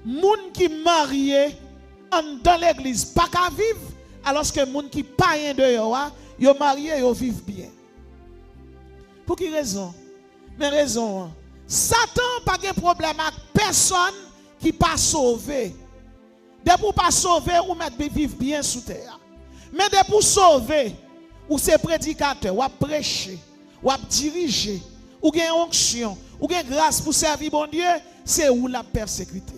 moun qui marié dans l'église pas qu'à vivre alors que moun qui païen de yo marié yo vivent bien. Pour quelle raison? Mais raison, Satan pas de problème avec personne qui pas sauvé. De pour pas sauver ou mettre vivre bien sous terre. Mais de pour sauver ou c'est prédicateur, ou prêcher, ou diriger, ou gain onction, ou gain grâce pour servir bon Dieu, c'est où la persécuté.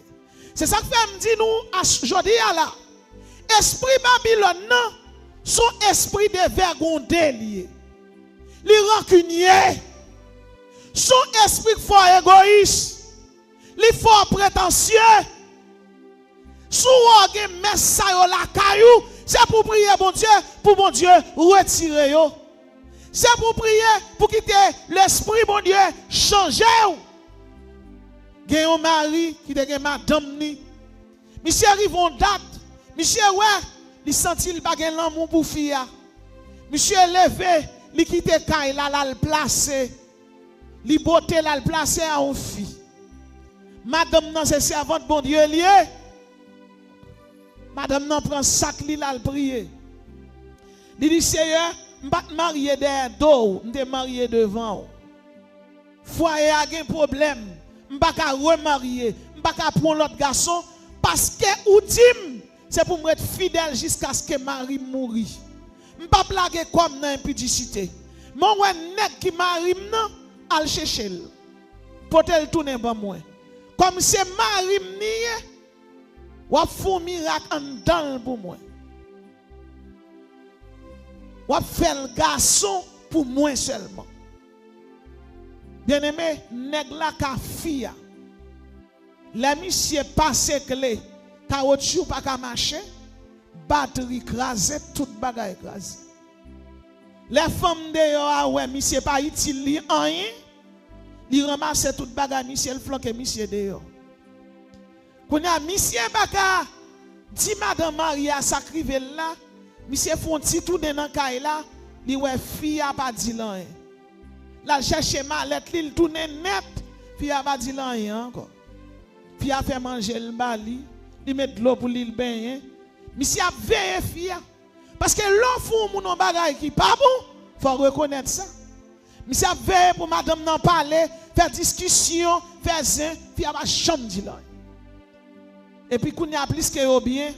C'est ça que fait me dit nous aujourd'hui là. Esprit Babylone non, son esprit de vergondé lié. Li rancunier. Son esprit fort égoïste. Li fort prétentieux. Sou gen messa yo la caillou, c'est pour prier bon Dieu retirer yo. C'est pour prier pour quitter l'esprit bon Dieu changer ou. Gen un mari qui te gen madame ni. Monsieur arrive en date. Monsieur ouais, il senti il pas gen l'amour pour fille. Monsieur levé, il quitte kay la le placer. Li beauté la le placer à une fille. Madame nan c'est servante bon Dieu lié. Madame nan prend sac li la prier. Il dit Seigneur, m'pas marier derrière dos, m'te marier devant. Foyer a un problème, m'pas ka remarier, m'pas ka prendre l'autre garçon parce que ou dim c'est pour me être fidèle jusqu'à ce que mari mourir. M'pas plaguer comme dans impudicité. Mon ouais nèg qui mari nan al chercher. Potel tourner ban moi. Comme c'est mari nié ou font miracle en dans pour moi. Ou fait le garçon pour moi seulement. Bien-aimé, nèg la ka fia. La monsieur passe clé, caoutchouc pas ka marcher, batterie crasé, toute bagaille écrasé. Les femmes de yo ouais, monsieur pas utile rien. Li ramasse toute bagaille monsieur le flanque monsieur de yo. Quand a monsieur baka dit madame Maria sacrivé là, monsieur font petit tout dans kay là, li ouais fille a pas dit rien. La chercher mallette li tourne net, fille a pas dit rien encore. Fille a fait manger le bali, li met de l'eau pour li baigner. Monsieur a veillé fille parce que l'on font mon bagaille qui pas bon, faut reconnaître ça. Monsieur a veillé pour madame n'en parler, faire discussion, faire zin, fille a pas chambre dit là. Et puis, quand il y a plus que bien,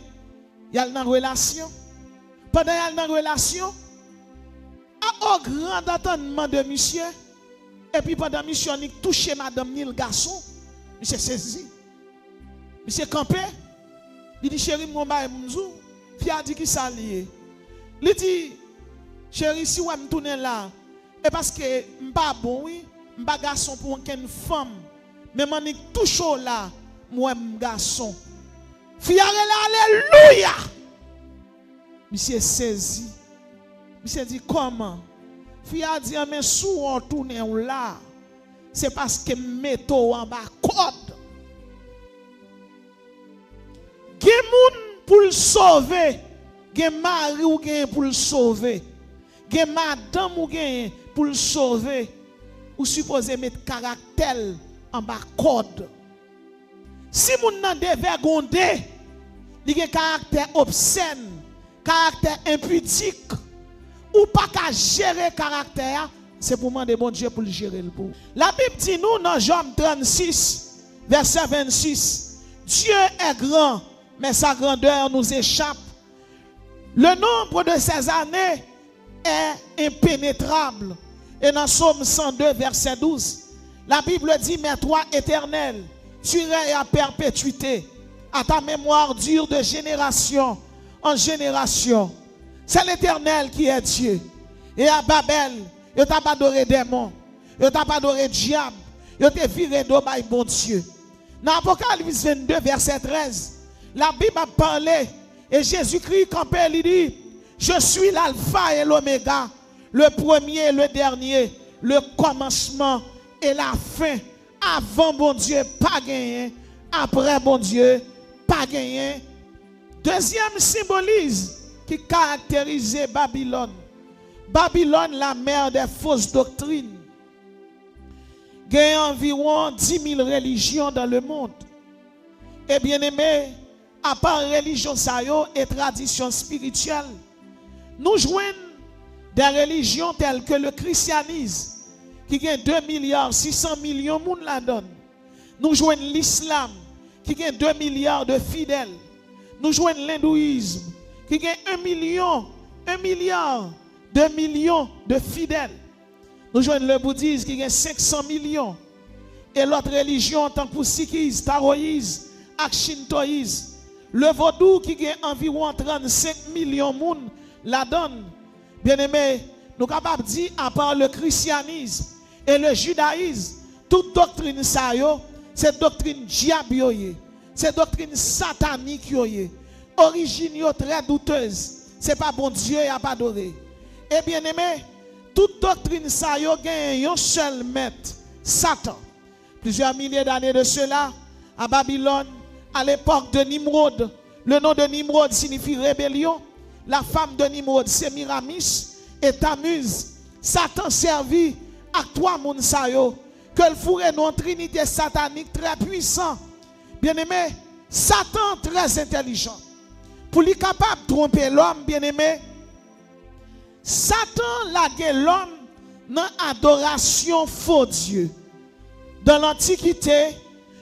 il y a une relation. Pendant qu'il y a une relation, au grand entendement de monsieur, et puis pendant que monsieur a touché madame ni le garçon, monsieur saisi. Monsieur campé, il dit chérie, mon bail, mon zou, puis il a dit qu'il s'allie. Il dit, chérie, si vous me tournez là, et parce que je ne suis pas bon, oui, je ne suis pas garçon pour une femme, mais je suis touché là, moi, je suis garçon. Fiare alléluia. Monsieur saisi. Monsieur dit comment? Fiare dit mais sous on tourne là. C'est parce que mettons en bas code. Gen moun pour le sauver. Gen mari ou gen pour le sauver. Gen madame ou gen pour le sauver. Ou supposé mettre caractère en bas code. Si moun nan dévergondé, il y a un caractère obscène, caractère impudique, ou pas qu'à gérer caractère, c'est pour demander bon Dieu pour le gérer le pour. La Bible dit nous dans Job 36, verset 26, Dieu est grand, mais sa grandeur nous échappe. Le nombre de ses années est impénétrable. Et dans Psaume 102, verset 12, la Bible dit, mais toi, Éternel, tu es à perpétuité, à ta mémoire dure de génération en génération. C'est l'Éternel qui est Dieu. Et à Babel, il t'a pas adoré démon, il t'a pas adoré diable, il t'a viré d'obaï bon Dieu. Dans Apocalypse 22, verset 13, la Bible a parlé, et Jésus-Christ campé, il dit, je suis l'alpha et l'oméga, le premier et le dernier, le commencement et la fin. Avant bon Dieu, pas gagné. Après bon Dieu, pas gagné. Deuxième symbolise qui caractérisait Babylone. Babylone, la mère des fausses doctrines. Il y a environ 10 000 religions dans le monde. Et bien aimé, à part religion et tradition spirituelle, nous joignons des religions telles que le christianisme, qui gagne 2 milliards 600 millions de monde la donne. Nous joignons l'islam, qui gagne 2 milliards de fidèles. Nous joignons l'hindouisme, qui gagne 1 milliard, 2 millions de fidèles. Nous joignons le bouddhisme, qui gagne 500 millions. Et l'autre religion, tant que sikhisme, taoïsme, shintoïsme, le vaudou qui gagne environ 35 millions de monde la donne. Bien aimé, nous sommes capables de dire, à part le christianisme et le judaïsme, toute doctrine ça c'est doctrine diable, c'est doctrine satanique, origine très douteuse. C'est pas bon Dieu à pas adorer. Et bien aimé, toute doctrine ça gagne un seul maître, Satan. Plusieurs milliers d'années de cela, à Babylone, à l'époque de Nimrod, le nom de Nimrod signifie rébellion. La femme de Nimrod, c'est Miramis et Tammuz. Satan servit à trois Mounsayo, que le fourré non trinité satanique très puissant. Bien aimé, Satan très intelligent. Pour lui capable de tromper l'homme, bien aimé, Satan laguait l'homme dans l'adoration faux Dieu. Dans l'Antiquité,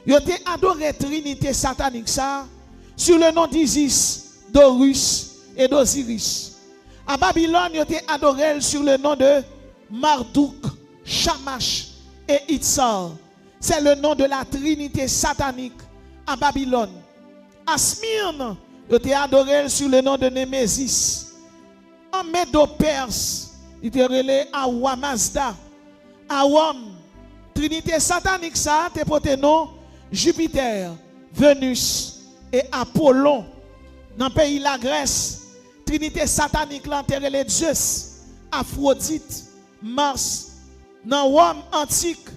il a adoré Trinité satanique ça, sur le nom d'Isis, d'Horus et d'Osiris. À Babylone, il a adoré sur le nom de Marduk, Shamash et Itzar. C'est le nom de la Trinité satanique à Babylone. À Smyrne, il a adoré sur le nom de Némésis. En Médo-Perse, il a relé à Wamazda. À Rome, Trinité satanique ça, te porté nom Jupiter, Vénus et Apollon. Dans le pays de la Grèce, Trinité satanique l'enterre les Zeus, Aphrodite, Mars. Dans Rome antique,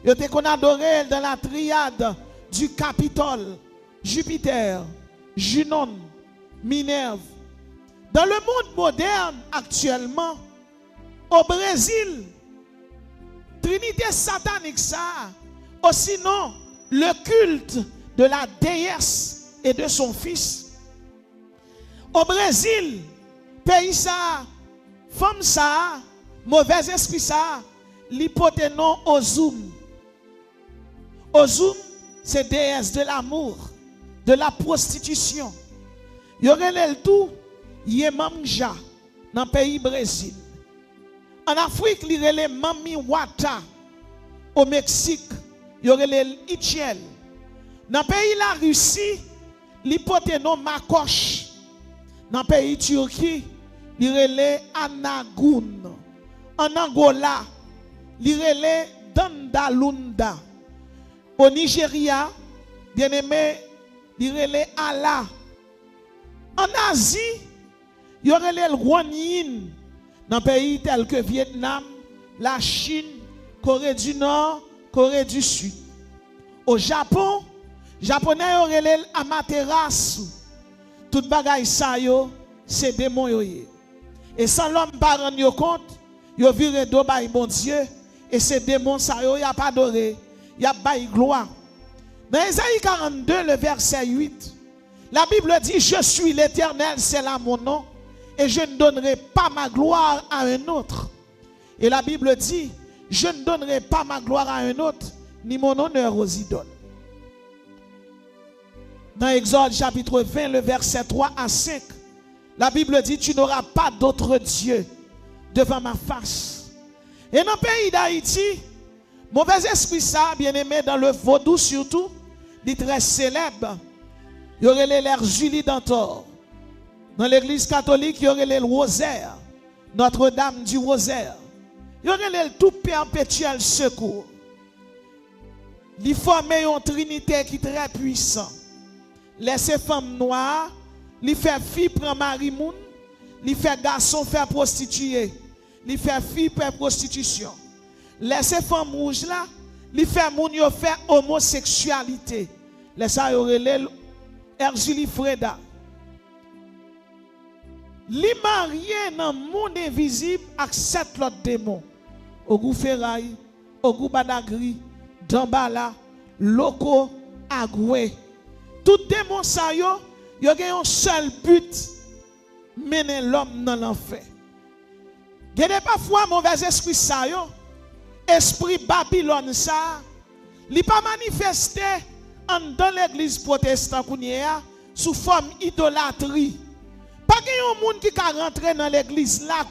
il était qu'on adorait dans la triade du Capitole, Jupiter, Junon, Minerve. Dans le monde moderne actuellement, au Brésil, Trinité satanique ça, aussi non, le culte de la déesse et de son fils. Au Brésil, pays ça, femme ça, mauvais esprit ça, l'hypothénon Ozum. Ozum, c'est déesse de l'amour, de la prostitution. Il y aurait le tout, Yemamja, dans le pays Brésil. En Afrique, il y a les Mami Wata. Au Mexique, il y aurait les Itchel. Dans le pays de la Russie, l'hypothénon Makosh. Dans le pays Turquie, il y a les Anagoun. En Angola, il y a les Dandalunda. Au Nigeria, bien aimé, il y a les Allah. En Asie, il y aurait les Rwanyin. Dans des pays tels que Vietnam, la Chine, Corée du Nord, Corée du Sud. Au Japon, Japonais auraient les Amaterasu. Tout bagay sa yo, c'est démon yo. Et sans l'homme pas rendre compte, yo viré do bay bon Dieu, et ces démons sa yo, y a pas adoré, y a bay gloire. Dans Isaïe 42, le verset 8, la Bible dit, je suis l'Éternel, c'est là mon nom. Et je ne donnerai pas ma gloire à un autre. Et la Bible dit, je ne donnerai pas ma gloire à un autre, ni mon honneur aux idoles. Dans Exode chapitre 20, le verset 3 à 5, la Bible dit, tu n'auras pas d'autre Dieu devant ma face. Et dans le pays d'Haïti, mauvais esprit ça, bien aimé, dans le vaudou surtout, il est très célèbre. Il y aurait l'air Julie d'Antor. Dans l'église catholique, il y aurait le rosaire, Notre-Dame du rosaire. Il y aurait le tout perpétuel secours. Il formait une trinité qui est très puissante. Laissez femmes noires, il fait fille prendre marimoun, il fait garçon faire prostituer, il fait fille faire prostitution. Laissez femmes rouges là, il fait moun yo faire homosexualité. Laissez y aurait le Erzulie Freda. Li marié dans le monde invisible avec 7 autres démons. Ogou Ferraille, Ogou Badagri, Dambala, Loko, Agwe. Tout démon ça yo a un seul but, mener l'homme dans l'enfer. Gade parfois mauvais esprit ça yo, esprit Babylone ça, li pas manifesté dans l'église protestante sous forme idolâtrie. Pas qu'il y a un monde qui ka rentrer dans l'église là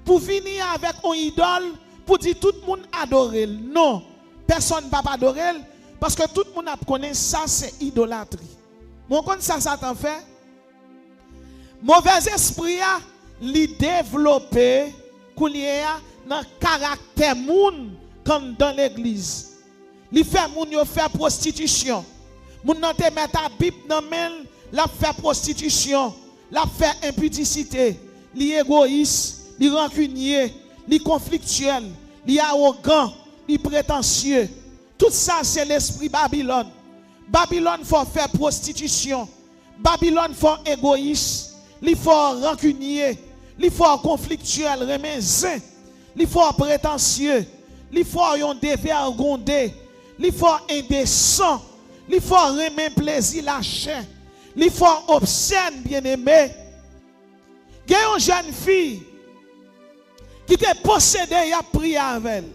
pour venir avec une idole pour dire tout le monde adore. Non, personne ne va pas adorer parce que tout le monde connaît ça c'est idolâtrie. Mon compte ça t'en fait. Mauvais esprit a li développé dans caractère moun comme dans l'église. Li fait moun yo faire prostitution. Moun nan te met ta Bible nan men, la fait prostitution, la fait impudicité, li égoïste, li rancunier, li conflictuel, li arrogant, li prétentieux. Tout ça c'est l'esprit Babylone. Babylone faut faire prostitution. Babylone faut égoïste, li faut rancunier, li faut conflictuel, remenzen, li faut prétentieux, li faut yon dévergondé, li faut indécent, li faut remen plaisir la chair, li faut obscène bien-aimé. Il y a une jeune fille qui était possédée, il a prié avec elle.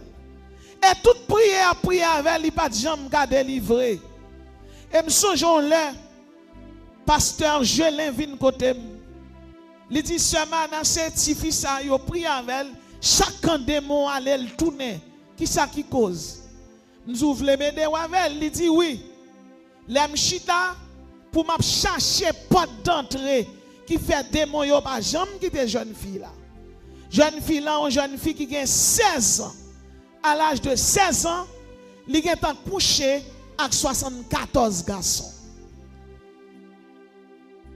Et toute prière a prié avec elle, il n'a pas de jambe qu'à délivrer. Et me songeons là, pasteur Jelin vient côté. Il dit seulement dans cette fille ça, il a prié avec elle, chaque démon allait le tourner. Qui ça qui cause? Nous ouvrons les BD avec elle, il dit oui. L'aime chita pour m'a chercher porte d'entrée qui fait démon yo pas jamais quitter jeune fille là. Jeune fille là, une jeune fille qui a 16 ans. À l'âge de 16 ans, il est en couché avec 74 garçons.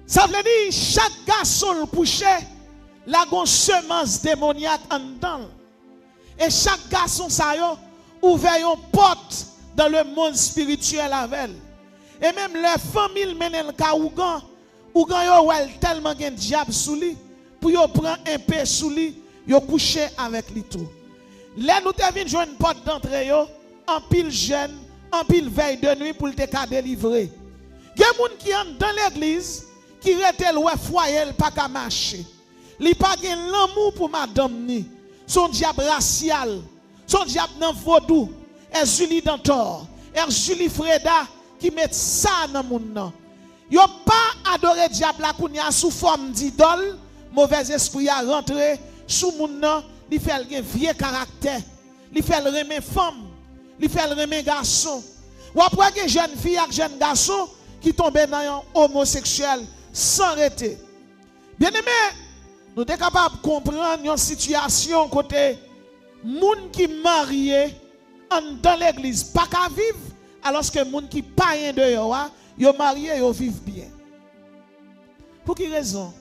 Ça veut dire chaque garçon couché, la gon semence démoniaque en dedans. Et chaque garçon ça yo ouvert une porte dans le monde spirituel avec elle. Et même les familles menen ka ougan yo wel tellement gen diable sous lui pour yo prendre un peu sous lui, yo coucher avec lui tout. Là nous te vinn joindre porte d'entrée yo, en pile jeune, en pile veille de nuit pour te ka délivrer. Gen moun qui entre dans l'église qui rete loin foyer pas ka marcher. Li pa gen l'amour pour madame ni. Son diable racial, son diable nan vaudou, et Julie Dantor, et Julie Freda qui met ça dans moun nan. Yo pas adoré diable la kounya sous forme d'idole, mauvais esprit a rentré sous moun nan, li fait un vieux caractère, li fait le remen femme, li fait le remen garçon. Ou après que jeune fille et jeune garçon qui tombe dans un homosexuel sans arrêter. Bien aimé, nous sommes capables de comprendre une situation côté moun qui marié dans l'église pas qu'à vivre alors que moun qui pas rien de yo marié yo vivent bien. Pour quelle raison?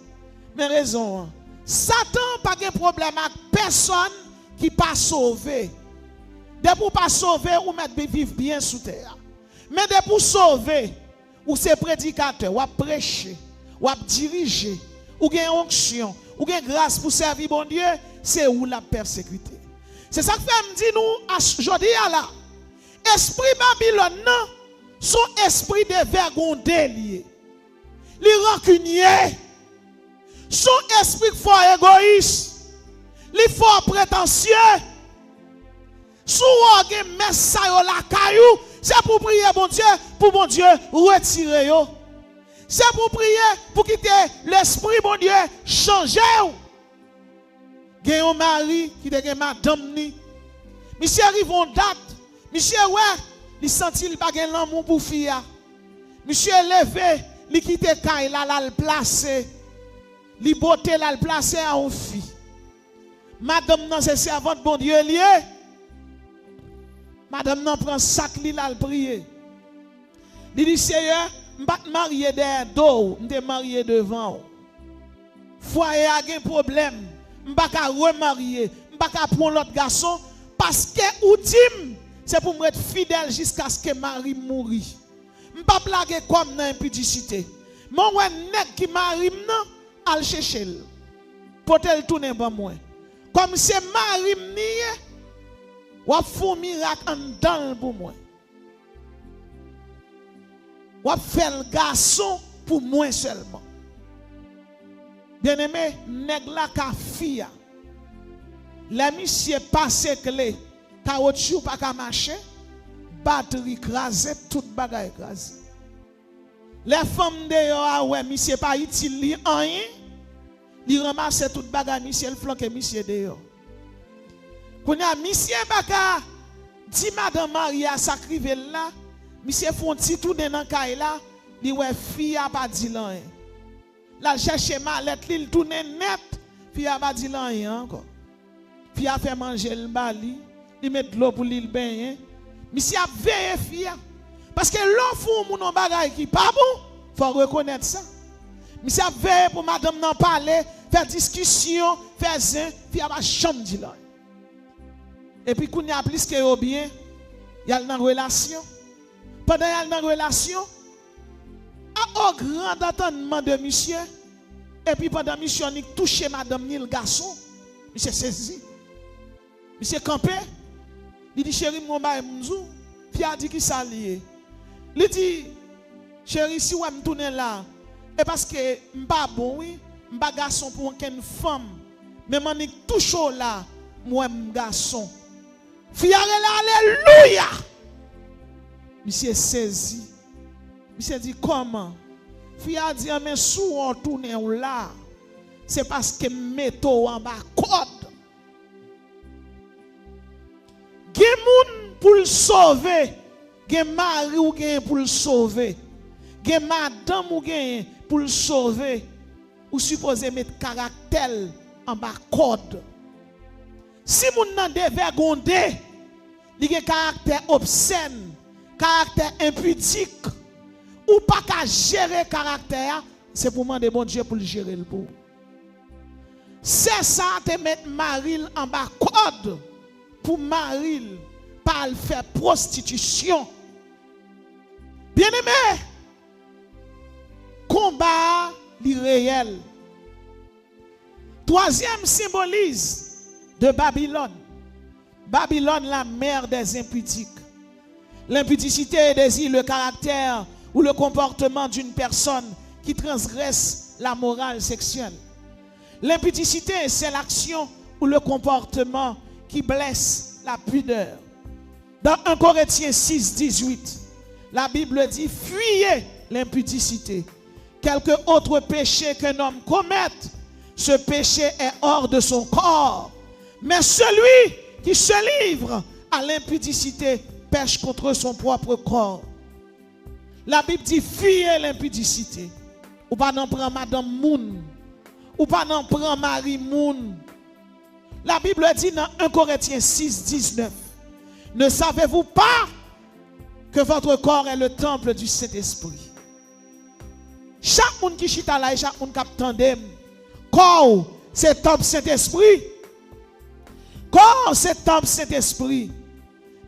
Mais raison. Satan pas de problème avec personne qui pas sauvé. De pour pas sauver ou mettre vivre bien sous terre. Mais de pour sauver ou c'est prédicateur, ou prêcher, ou diriger, ou gain onction, ou gain grâce pour servir bon Dieu, c'est où la persécuté. C'est ça que fait me dit nous aujourd'hui là. Esprit Babylone non, son esprit de vergondé lié. Li rancunier. Son esprit fort égoïste. Li fort prétentieux. Sou orgue messa yo la caillou, c'est pour prier bon Dieu, pour bon Dieu retirer yo. C'est pour prier pour quitter l'esprit bon Dieu changer. Gen un mari qui te gen madame ni. Monsieur arrive en date. Monsieur ouais, il senti il pas gen l'amour pour fille. Monsieur levé, il quitte kay la le placer. Li beauté la le placer à une fille. Madame nan c'est servante bon Dieu lié. Madame nan prend sac li la le prier. Il dit Seigneur, m'pas marier derrière dos, m'te marier devant. Foyer a gen problème, m'pas ka remarier, m'pas ka prendre l'autre garçon parce que outim c'est pour être fidèle jusqu'à ce que Marie mourit. M'pas blaguer comme dans impudicité. Mon ouais nèg qui marie nan al chercher pour te tourner ba moi. Comme c'est Marie nié ou font miracle en dans pour moi. Ou fait le garçon pour moi seulement. Bien aimé, nèg la ka fille. La monsieur passe clé, caoutchouc pas ka marcher, batterie écrasée, toute bagaille écrasée. Les femmes dehors, ouais, monsieur pas utile rien. Il ramasse toute bagaille, monsieur le flanque monsieur dehors. Quand y a monsieur baka dit madame Maria sacrivé là, monsieur font petit tout dans caille là, li ouais fille a pas dit rien. La chercher mallette, il tourne net, fille a pas dit rien encore. Fille a fait manger le bali, il met de l'eau pour l'île baigner. Monsieur a veillé fille parce que l'on fou mon bagaille qui pas bon, faut reconnaître ça. Monsieur a veillé pour madame n'en parler, faire discussion, faire zin, fille a pas chambre dit là. Et puis, quand il y a plus que bien, il y a une relation. Pendant qu'il y a une relation, au grand entendement de monsieur, et puis pendant monsieur, il touche madame ni le garçon, monsieur saisi. Monsieur campé, il dit chérie, mon bail, m'zou, puis il a dit qu'il s'allie. Il dit, chérie, si vous me tournez là, et parce que je ne suis pas bon, oui, je ne suis pas garçon pour une femme, mais je touche là, moi, je suis garçon. Fiare alléluia. Monsieur saisi. Monsieur dit comment? Fiare dit mais sous on tourne là. C'est parce que mettons en bas code. Gen moun pour le sauver. Gen mari ou gen pour le sauver. Gen madame ou gen pour le sauver. Ou supposé mettre caractère en bas code. Si moun nan dévergondé, il a un caractère obscène, caractère impudique, ou pas qu'à gérer caractère, c'est pour demander bon Dieu pour le gérer le pour. C'est ça te mettre Maril en bas code pour Maril pas le faire prostitution. Bien aimé, combat l'irréel. Troisième symbolise de Babylone. Babylone, la mère des impudiques. L'impudicité désigne le caractère ou le comportement d'une personne qui transgresse la morale sexuelle. L'impudicité, c'est l'action ou le comportement qui blesse la pudeur. Dans 1 Corinthiens 6, 18, la Bible dit « Fuyez l'impudicité. Quelque autre péché qu'un homme commette, ce péché est hors de son corps. Mais celui qui se livre à l'impudicité pêche contre son propre corps. » La Bible dit fuyez l'impudicité. Ou pas n'en prendre madame Moun. Ou pas n'en prendre Marie Moun. La Bible dit dans 1 Corinthiens 6, 19. Ne savez-vous pas que votre corps est le temple du Saint-Esprit? Chaque monde qui chita là, chaque monde qui attendait. Corps, c'est temple Saint-Esprit. Corps, c'est temple Saint-Esprit.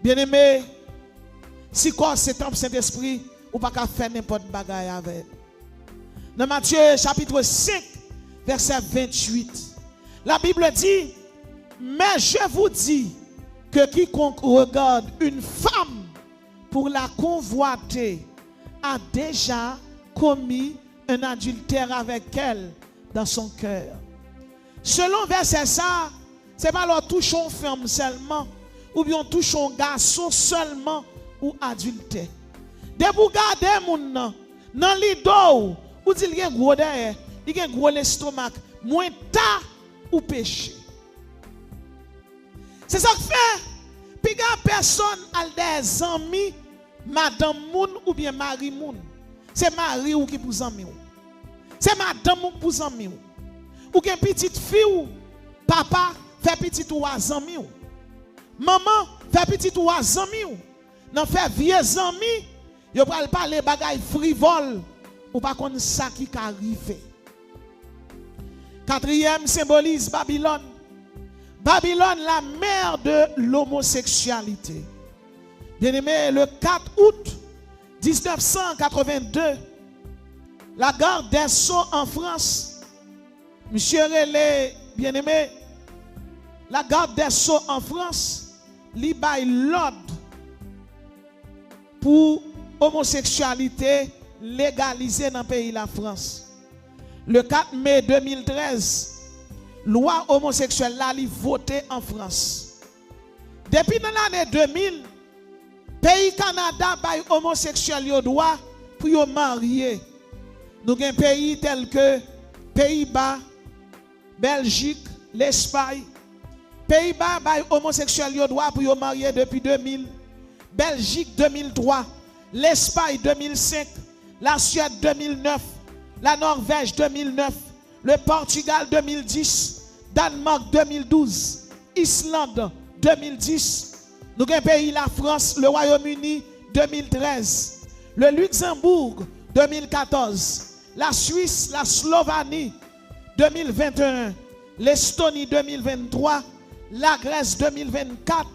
Bien-aimé, si corps, c'est temple Saint-Esprit, ou pas qu'à faire n'importe bagaille avec. Dans Matthieu chapitre 5, verset 28, la Bible dit, mais je vous dis que quiconque regarde une femme pour la convoiter a déjà commis un adultère avec elle dans son cœur. Selon verset ça, c'est pas leur touchons femme seulement, ou bien touchons garçon seulement ou adultère. De vous garder mon nan, dans l'ido, ou dit il y a gros derrière, il y a gros l'estomac, moins ta ou péché. C'est ça que fait. Puis quand personne a des amis, madame moun ou bien Marie moun. C'est Marie ou qui vous amis. C'est madame ou qui vous amis. Ou une petite fille ou papa fait petit ou amis. Maman fait petit ou amis. Non fait vieux amis. Yo pral parler bagay frivole ou pas connait ça qui arrive. Quatrième symbolise Babylone. Babylone, la mère de l'homosexualité. Bien-aimé, le 4 août 1982, la garde des Sceaux en France, monsieur Relé, bien-aimé, la garde des Sceaux en France, li bay l'ordre pour homosexualité légalisé dans le pays de la France. Le 4 mai 2013, loi homosexuelle là votée en France. Depuis l'année 2000, pays Canada bail homosexuel yo droit pour yo marier. Nous avons des pays tels que Pays-Bas, Belgique, l'Espagne. Pays-Bas bail homosexuel yo droit pour yo marier depuis 2000. Belgique 2003, l'Espagne 2005, la Suède 2009, la Norvège 2009, le Portugal 2010, Danemark 2012, Islande 2010, nous avons pays la France, le Royaume-Uni 2013, le Luxembourg 2014, la Suisse, la Slovénie 2021, l'Estonie 2023, la Grèce 2024,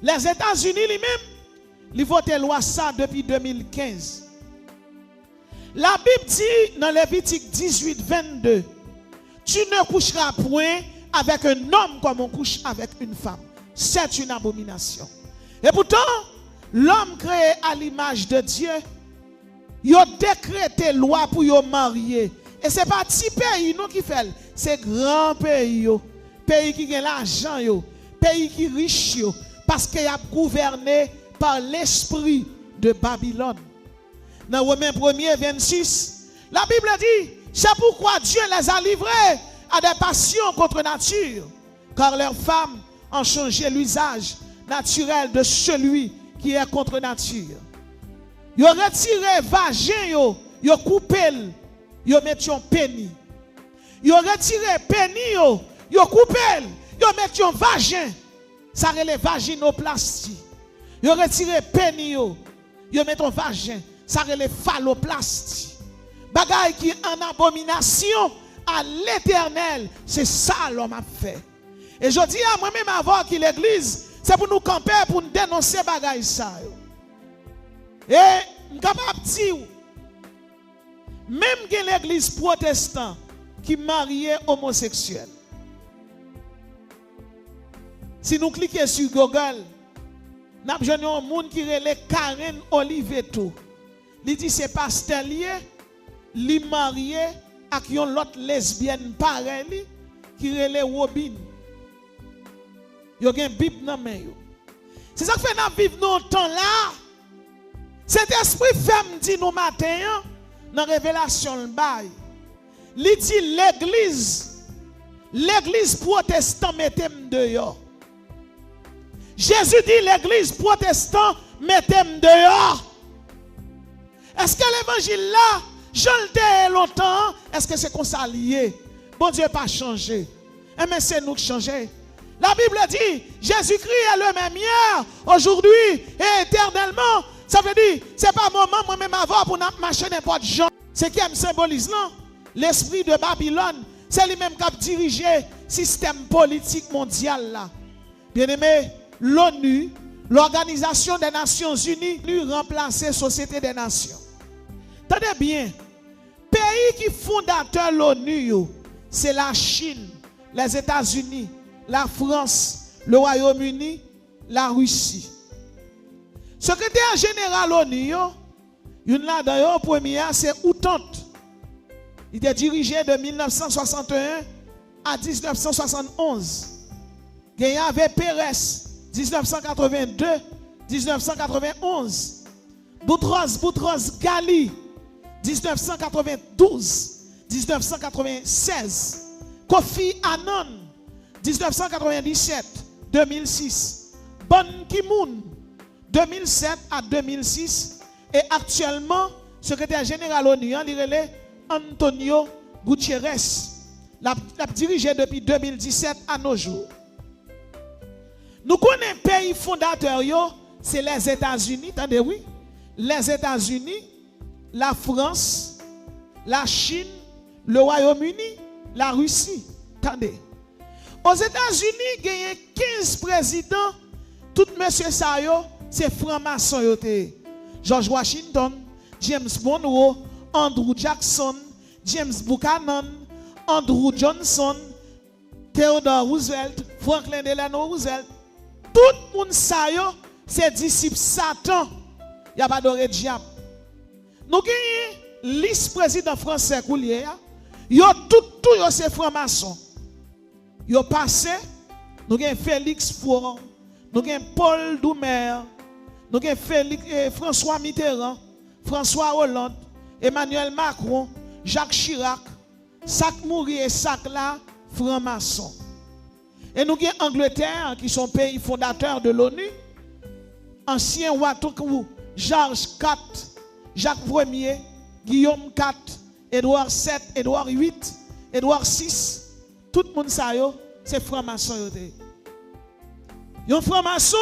les États-Unis lui-même, ils votent loi ça depuis 2015. La Bible dit dans Lévitique 18, 22, tu ne coucheras point avec un homme comme on couche avec une femme. C'est une abomination. Et pourtant, l'homme créé à l'image de Dieu, il a décrété loi pour y marier. Et ce n'est pas petit pays nous qui fait, c'est grand pays. Pays qui a l'argent, pays qui est riche, parce qu'il a gouverné par l'esprit de Babylone. Dans Romains 1er 26, la Bible dit, c'est pourquoi Dieu les a livrés à des passions contre nature, car leurs femmes ont changé l'usage naturel de celui qui est contre nature. Ils ont retiré vagin, ils ont coupé, ils ont mis un pénis. Ils ont retiré pénis, ils ont coupé, ils ont mis un vagin. Ça relève vaginoplastie. Ils ont retiré pénis, ils ont mis un vagin. Ça relève phalloplastie. Bagaille qui est en abomination à l'Éternel. C'est ça l'homme a fait. Et je dis à moi-même avant que l'église, c'est pour nous camper, pour nous dénoncer bagaille ça. Et je suis capable de dire, même que l'église protestante qui marie homosexuel, si nous cliquons sur Google, nous avons un monde qui relève Karen Oliveto. Il dit c'est pasteur lié, li marié avec une autre lesbienne pareille qui relève Robin. Yo gen Bible dans main yo. C'est ça que fait nous vivre dans temps là. Cet esprit femme dit nous matin dans révélation le bail. Il dit l'église protestante mettez-moi dehors. Jésus dit l'église protestante mettez-moi dehors. Est-ce que l'évangile là, je le dis longtemps, est-ce que c'est comme ça lié? Bon Dieu n'a pas changé. Mais c'est nous qui changeons. La Bible dit, Jésus-Christ est le même hier, aujourd'hui et éternellement. Ça veut dire, ce n'est pas moment moi-même avant pour marcher n'importe gens. Ce qui me symbolise là, l'esprit de Babylone, c'est lui-même qui a dirigé le système politique mondial là. Bien-aimé, l'ONU, l'Organisation des Nations Unies, lui remplacer la Société des Nations. Tenez bien, pays qui fondateur l'ONU, c'est la Chine, les États-Unis, la France, le Royaume-Uni, la Russie. Secrétaire général l'ONU, une là d'ailleurs première, c'est Outante. Il était dirigé de 1961 à 1971. Il y avait Pérez, 1982, 1991. Boutros Ghali, 1992, 1996. Kofi Annan, 1997, 2006. Ban Ki-moon, 2007 à 2006. Et actuellement, secrétaire général ONU, il est Antonio Gutiérrez. L'a dirigé depuis 2017 à nos jours. Nous connaissons un pays fondateur, c'est les États-Unis. Attendez, oui. Les États-Unis, la France, la Chine, le Royaume-Uni, la Russie. Attendez. Aux États-Unis, il y a 15 présidents. Tout monsieur Sayo, c'est franc-maçon. George Washington, James Monroe, Andrew Jackson, James Buchanan, Andrew Johnson, Theodore Roosevelt, Franklin Delano Roosevelt. Tout le monde Sayo, c'est disciple Satan. Il n'y a pas de diable. Nous avons liste président français Koulier. Yo tout yo c'est franc-maçon. Yo passé, nous avons Félix Fouron, nous avons Paul Doumer, nous avons François Mitterrand, François Hollande, Emmanuel Macron, Jacques Chirac, Sac Mouri et Sac là, franc-maçon. Et nous avons Angleterre, qui sont pays fondateurs de l'ONU, ancien roi Georges IV, Jacques Ier, Guillaume IV, Édouard VII, Édouard VIII, Édouard VI, tout le monde ça c'est franc-maçon. Un franc-maçon,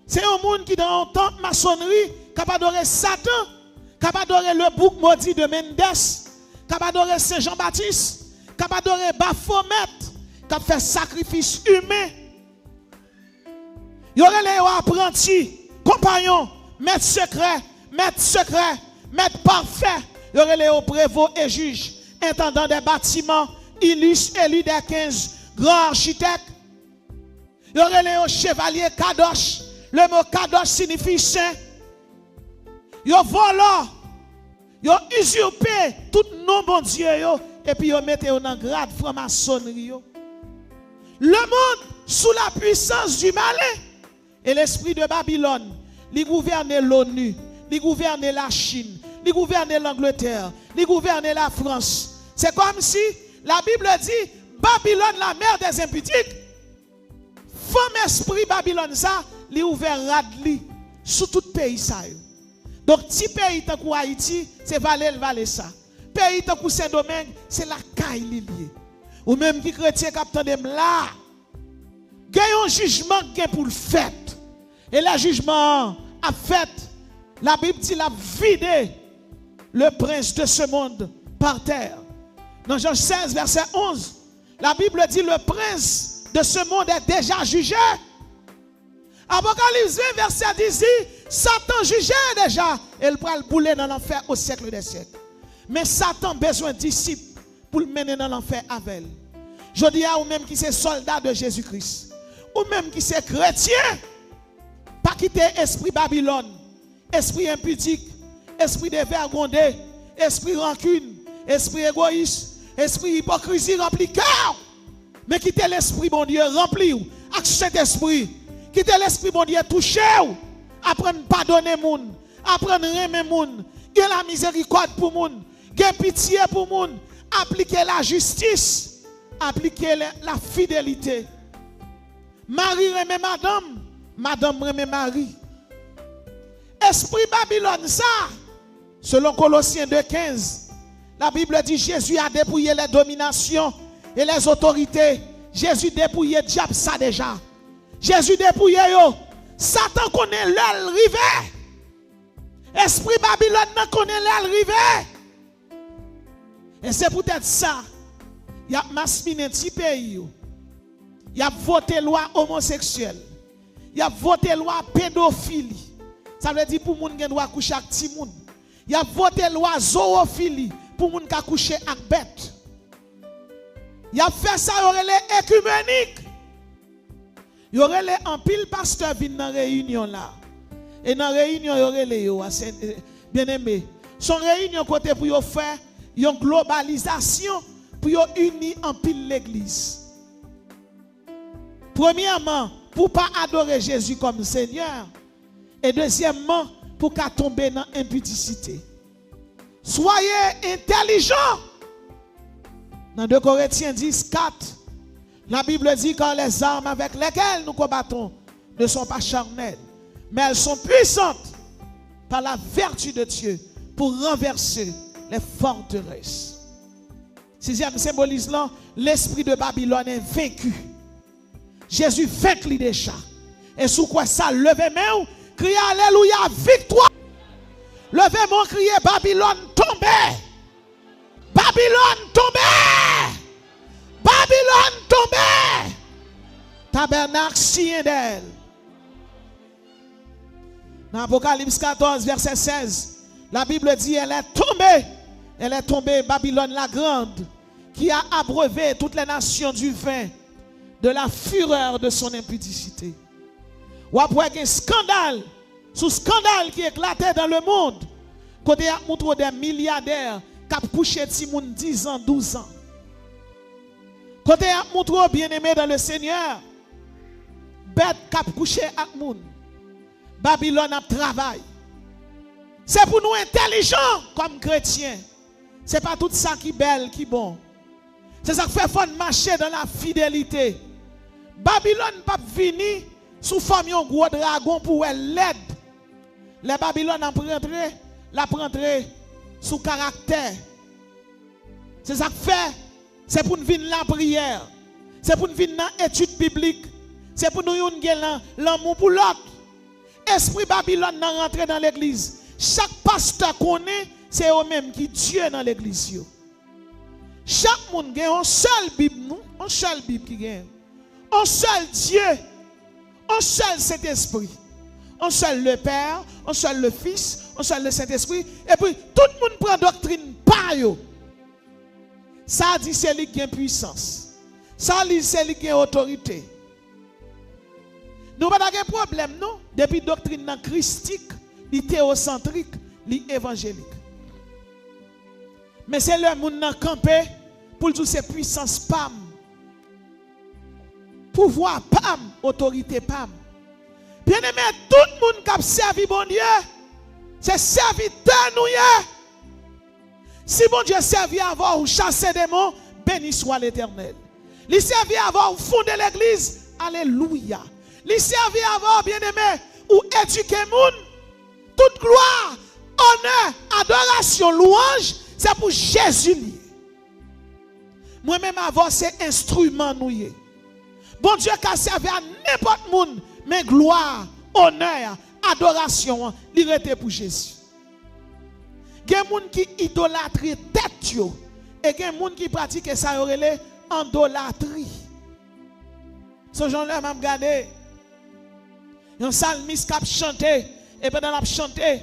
c'est un monde qui dans une maçonnerie, capable d'adorer Satan, capable d'adorer le bouc maudit de Mendes, capable d'adorer Saint Jean-Baptiste, capable d'adorer Baphomet, qui fait sacrifice humain. Il y aurait les apprentis, compagnons, maîtres secrets, maîtres parfaits. Il y aurait les prévôts et juges, intendants des bâtiments, illustres élus des 15 grands architectes. Il y aurait les chevaliers Kadosh. Le mot Kadosh signifie saint. Il y a volé, il y a usurpé tout nom bon Dieu et puis il mettait en grade franc-maçonnerie. Le monde sous la puissance du malin et l'esprit de Babylone, il gouvernait l'ONU, il gouvernait la Chine, il gouvernait l'Angleterre, il gouvernait la France. C'est comme si la Bible dit Babylone, la mère des impudiques, femme esprit Babylone, ça, il ouvert radli sous tout pays. Ça. Donc, si pays tant que Haïti, c'est Valais ça. Pays tant que Saint-Domingue, c'est la caille liée. Ou même qui chrétien captant dem là. Il y a un jugement pour le fait. Et le jugement a fait, la Bible dit la vidé le prince de ce monde par terre. Dans Jean 16, verset 11, la Bible dit le prince de ce monde est déjà jugé. Apocalypse 20, verset 10 dit, Satan jugeait déjà et il pourra le bouler dans l'enfer au siècle des siècles. Mais Satan a besoin de disciples pour le mener dans l'enfer avec elle. Je dis à ou même qui c'est soldat de Jésus-Christ, ou même qui c'est chrétien, pas quitter esprit Babylone, esprit impudique, esprit dévergondé, esprit rancune, esprit égoïste, esprit hypocrisie rempli cœur. Mais quittez l'esprit bon Dieu rempli avec cet esprit. Quittez l'esprit bon Dieu touché. Apprendre à pardonner moun, apprendre à aimer moun, gagner la miséricorde pour moun, gagner pitié pour moun, appliquer la justice, appliquer la fidélité. Marie remet madame, madame remet Marie. Esprit Babylone ça, selon Colossiens 2,15, la Bible dit Jésus a dépouillé les dominations et les autorités. Jésus dépouillé le diable ça déjà. Jésus dépouillé yo. Satan connaît l'heure rivé. Esprit Babylone connaît l'heure rivé. Et c'est peut-être ça. Il y a masminé petit pays. Il y a voté loi homosexuelle. Il y a voté loi pédophilie. Ça veut dire pour moun qui doit coucher avec petit moun. Il y a voté loi zoophilie pour moun qui coucher avec bête. Il y a fait ça, il y aurait les écuméniques. Il y aurait les en pile pasteur viennent dans la réunion là. Et dans la réunion, il y aurait les bien aimé. Son réunion côté pour faire une globalisation pour unir en pile l'église. Premièrement, pour ne pas adorer Jésus comme Seigneur. Et deuxièmement, pour ne pas tomber dans l'impudicité. Soyez intelligents. Dans 2 Corinthiens 10, 4, la Bible dit que les armes avec lesquelles nous combattons ne sont pas charnelles, mais elles sont puissantes par la vertu de Dieu pour renverser les forteresses. Sixième symbolise là, l'esprit de Babylone est vaincu. Jésus vainc lui déjà. Et sous quoi ça, levez main, criez Alléluia, victoire. Levez mon criez Babylone tombée. Babylone tombée. Babylone tombée. Tabernacle sien d'elle. Dans Apocalypse 14, verset 16, la Bible dit elle est tombée. Elle est tombée, Babylone la grande, qui a abreuvé toutes les nations du vin de la fureur de son impudicité. Ou après un scandale, sous scandale qui éclatait dans le monde, Côté a montré des milliardaires qui ont couché ti moun 10 ans, 12 ans. Côté a montré bien-aimé dans le Seigneur, bête qui ont couché avec moun. Babylone a travail. C'est pour nous intelligents comme chrétiens. C'est pas tout ça qui est belle, qui est bon. C'est ça qui fait faut marcher dans la fidélité. Babylone pas venir sous forme d'un gros dragon pour l'aide. Les Babylone a rentré sous caractère. C'est ça qui fait. C'est pour nous venir la prière. C'est pour nous venir dans l'étude biblique. C'est pour nous venir l'amour pour l'autre. Esprit Babylone n'a rentré dans l'église. Chaque pasteur connaît, c'est eux-mêmes qui Dieu dans l'église. Chaque monde a un seul Bible, un seul Bible qui gagne. Un seul Dieu, un seul Saint-Esprit. Un seul le Père, un seul le Fils, un seul le Saint-Esprit. Et puis tout le monde prend doctrine par eux. Ça dit c'est lui qui a puissance. Ça dit c'est lui qui a autorité. Nous n'avons pas de problème, non? Depuis la doctrine christique, li théocentrique, li évangélique. Mais c'est le monde qui campé pour toutes ces puissances PAM. Pouvoir PAM, autorité PAM. Bien aimé, tout le monde qui a servi bon Dieu, c'est serviteur nous. Si bon Dieu servi avant ou chasser des démons, béni soit l'Éternel. Il servi avant ou fonder l'église, alléluia. Il servi avant, bien aimé, ou éduquer les gens. Toute gloire, honneur, adoration, louange, c'est pour Jésus. Moi-même avant, c'est instrument nous. Bon Dieu qui a servi à n'importe qui, mais gloire, honneur, adoration, il était pour Jésus. Il y a des gens qui idolâtrent tête et il y a des gens qui pratiquent ça, idolâtrie. Ce genre-là, m'a regardé. Un psalmiste qui a chanté, et pendant qu'il a chanté,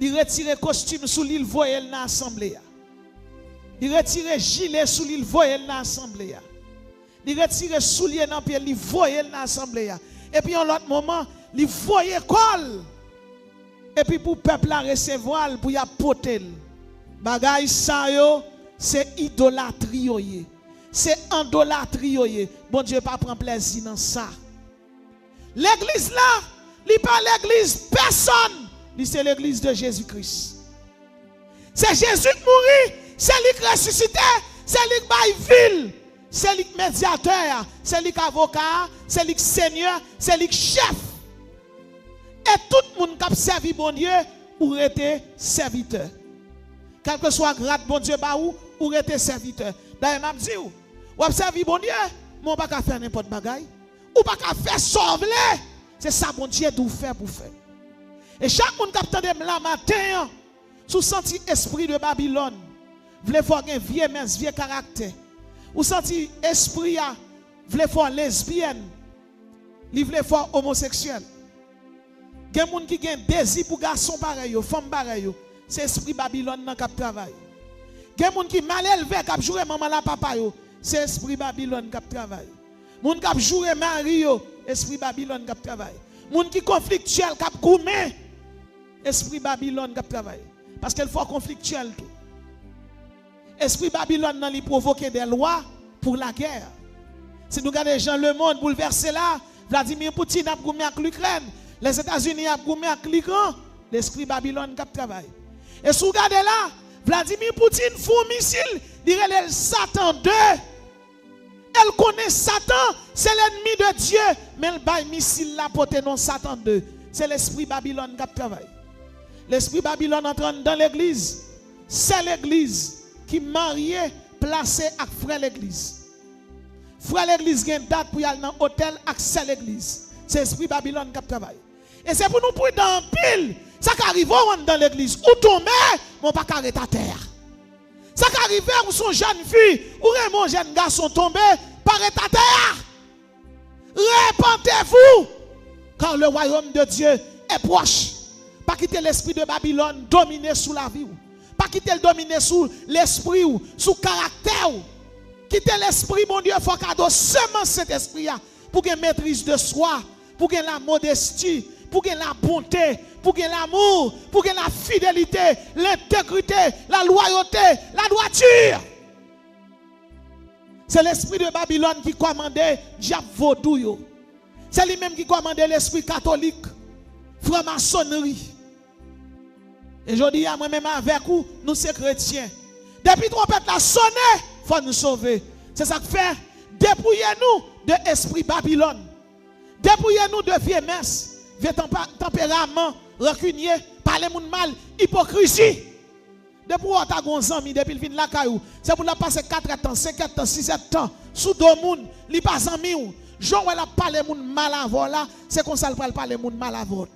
il retire le costume sous l'île voyelle dans l'assemblée. Il retire le gilet sous l'île voyelle dans l'assemblée. Il retire le soulier dans le pied, il voyelle dans l'assemblée. Et puis, en l'autre moment, il voyait col. Et puis, pour le peuple à recevoir, pour y apporter. Bagay sa yo, c'est idolâtrie. C'est idolâtrie. Bon Dieu, pas prendre plaisir dans ça. L'église là, ce n'est pas l'église personne, c'est l'église de Jésus-Christ. C'est Jésus qui mourit, c'est lui qui ressuscité, c'est lui qui ville, c'est lui qui médiateur, c'est lui qui avocat, c'est lui qui seigneur, c'est lui qui chef. Et tout le monde qui a servi bon Dieu, ou être serviteur. Quel que soit grade bon Dieu, ou être serviteur. D'ailleurs, je dis, ou observer bon Dieu, mais on ne peut pas faire n'importe quoi. Ou pas qu'à faire sauver. C'est ça bon Dieu doit faire pour faire. Et chaque monde qui a entendu la matin, sous senti esprit de Babylone, voulait faire un vieux mince, vieux caractère. Ou senti esprit voulait faire lesbienne, il voulait faire homosexuel. Il y a des gens qui ont un désir pour garçon pareil, femme pareil, c'est esprit Babylone qui travaille. Il y a des gens qui sont mal élevés, qui jouent maman la papa, c'est esprit Babylone qui travaille. Moun kap joué Mario, esprit Babylone qui travaille. Moun qui conflictuel kap goumé, esprit Babylone qui travaille. Parce qu'il faut conflictuel tout. Esprit Babylone nan li provoquer des lois pour la guerre. Si nous regardons Jean le monde bouleversé là, Vladimir Poutine a goumé avec l'Ukraine, les États-Unis a goumé avec l'Iran, l'esprit Babylone qui travaille. Et si vous regardez là, Vladimir Poutine fout un missile, dirait le Satan 2. Elle connaît Satan, c'est l'ennemi de Dieu, mais elle baille missile là pour non Satan 2. C'est l'esprit Babylone qui travaille. L'esprit Babylone entre dans l'église. C'est l'église qui marie, placée avec frère l'église. Frère l'église a une date pour y aller dans l'hôtel avec c'est l'église. C'est l'esprit Babylone qui travaille. Et c'est pour nous prendre dans pile. Ça qui arrive dans l'église, ou tomber, mon pas carré à terre. Ça qui arrive où son jeune fille, ou mon jeune garçon tombé, par à terre. Répentez-vous, car le royaume de Dieu est proche. Pas quitter l'esprit de Babylone dominer sous la vie. Pas quitter le dominer sous l'esprit ou sous le caractère. Quitter l'esprit, mon Dieu, il faut cadeau seulement cet esprit pour qu'il maîtrise de soi, pour qu'il la modestie, pour gagner la bonté, pour gagner l'amour, pour gagner la fidélité, l'intégrité, la loyauté, la droiture. C'est l'esprit de Babylone qui commandait diable vaudou. C'est lui-même qui commandait l'esprit catholique, franc-maçonnerie. Et je dis à moi-même avec vous, nous sommes chrétiens. Depuis trompette la sonné, il faut nous sauver. C'est ça que fait. Dépouillez-nous de l'esprit Babylone. Dépouillez-nous de vieux messes, vieux tempérament, rancunier, parler moun mal, hypocrisie. Depuis où tu as gon ami, depuis le vin la caillou, c'est pour la passer 4 ans, 5 ans, 6 ans, sous deux moun, li pas ami ou. Jean elle a parlé moun mal avant là, c'est comme ça elle parler moun mal avant.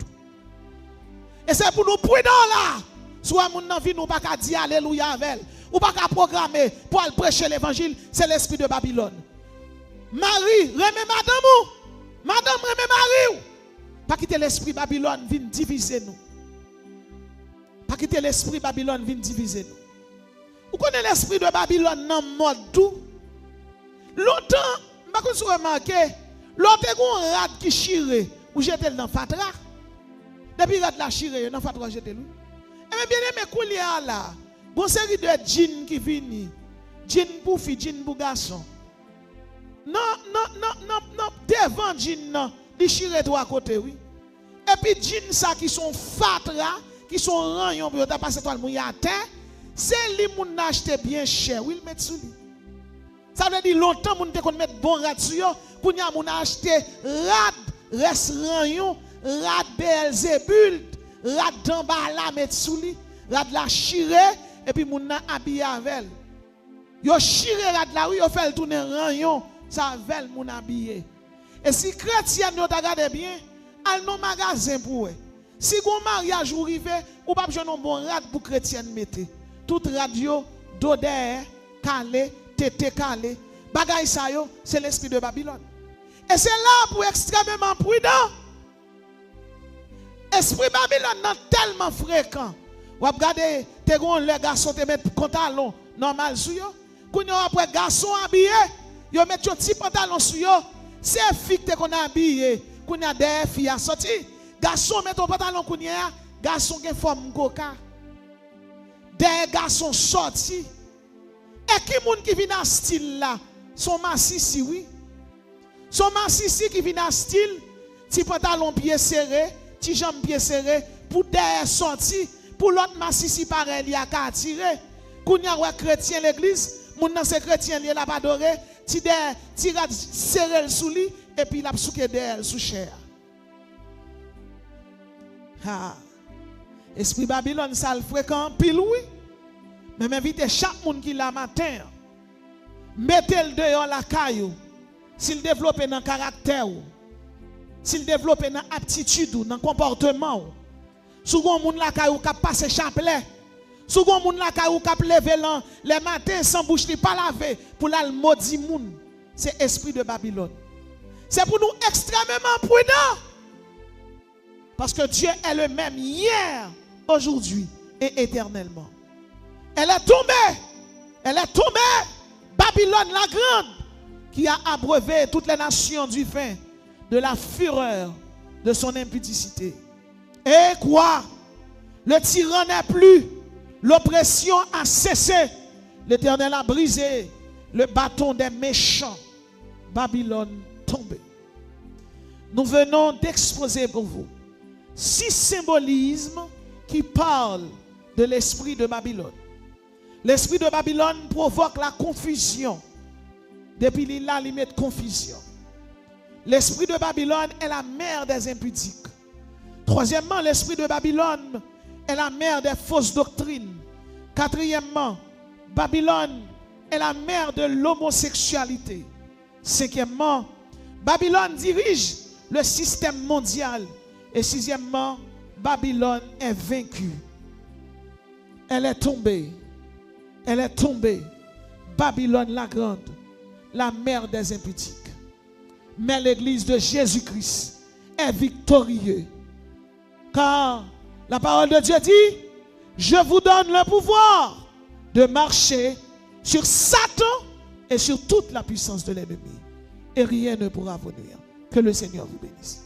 Et c'est pour nous prudents là. Soit moun nan vie nous pas ka dire alléluia avec, ou pas ka programmer pour aller prêcher l'évangile, c'est l'esprit de Babylone. Marie, remets madame ou? Madame, remets Marie ou? Pas quitter l'esprit Babylone vient diviser nous. Pas quitter l'esprit Babylone vient diviser nous. Vous connaissez l'esprit de Babylone dans le mode tout? Longtemps, je vous remarqué, l'autre est un rat qui chire, ou jette dans fatra. Depuis rat la chire, dans fatra jette lui. Et bien aimé koulia là, bon série de djinn qui viennent, djinn pour fille, djinn pour garçon. Non, devant djinn non, il chire toi à côté oui. Et puis djinn ça qui sont fatra, qui sont ranyon pour ta passer toi le mouilla à terre, c'est li moun acheté bien cher, oui, il met sous lui. Ça veut dire longtemps moun te kon mettre bon rat sur yo, kounya moun acheté rad reste ranyon, rad Beelzebul, rad d'embala mettre sous lui, rad la chire et puis moun nan habillé avec. Yo chire rad la oui, yo fait le tourner ranyon, ça vel moun habillé. Et si chrétien yo ta regarde bien, al non magasin pour eux. Si gon mariage ou rive, ou pas besoin de bon rad pour chrétien mette. Tout radio, d'odeur, calé, tété calé, bagay sa yo, c'est l'esprit de Babylone. Et c'est là pour extrêmement prudent. Esprit Babylone non tellement fréquent. Ou regardez, te gon les garçons te mettre pantalon normal sur yo. Koun yo après garçon habillé, yo met un petit pantalon sur yo. C'est fille te qu'on habillé, koun y a des filles à sorti. Garçon met ton pantalon koun y a, garçon gen forme goka. Des garçons sortis. Et qui moun qui vient dans style là? Son massissi oui. Son massissi qui vient dans style, ti pantalon pied serré, ti jambe pied serré, pour des sortis, pour l'autre massissi pareil, il y a qu'à tirer. Kounya ouais chrétien l'église, moun nan c'est chrétien li la pas adoré, ti rat serré sous lui et puis il a souké d'elle sous chair. Ah. Esprit Babylone ça le fréquent pile oui. Mais m'invite chaque monde qui la matin. Mettez-le dehors la caillou. S'il développe dans caractère, s'il développe dans aptitude, dans comportement. Souvent monde la caillou qui passe chapelet. Souvent monde la caillou qui lever les matins sans bouche pas laver pour la maudit monde. C'est esprit de Babylone. C'est pour nous extrêmement prudents. Parce que Dieu est le même hier, aujourd'hui et éternellement. Elle est tombée. Elle est tombée. Babylone la grande qui a abreuvé toutes les nations du vin de la fureur de son impudicité. Et quoi? Le tyran n'est plus. L'oppression a cessé. L'Éternel a brisé le bâton des méchants. Babylone tombée. Nous venons d'exposer pour vous 6 symbolismes qui parlent de l'esprit de Babylone. L'esprit de Babylone provoque la confusion. Depuis là, il met confusion. L'esprit de Babylone est la mère des impudiques. Troisièmement, l'esprit de Babylone est la mère des fausses doctrines. Quatrièmement, Babylone est la mère de l'homosexualité. Cinquièmement, Babylone dirige le système mondial. Et sixièmement, Babylone est vaincue. Elle est tombée. Elle est tombée. Babylone la grande, la mère des impudiques. Mais l'église de Jésus-Christ est victorieuse. Car la parole de Dieu dit, je vous donne le pouvoir de marcher sur Satan et sur toute la puissance de l'ennemi. Et rien ne pourra vous nuire. Que le Seigneur vous bénisse.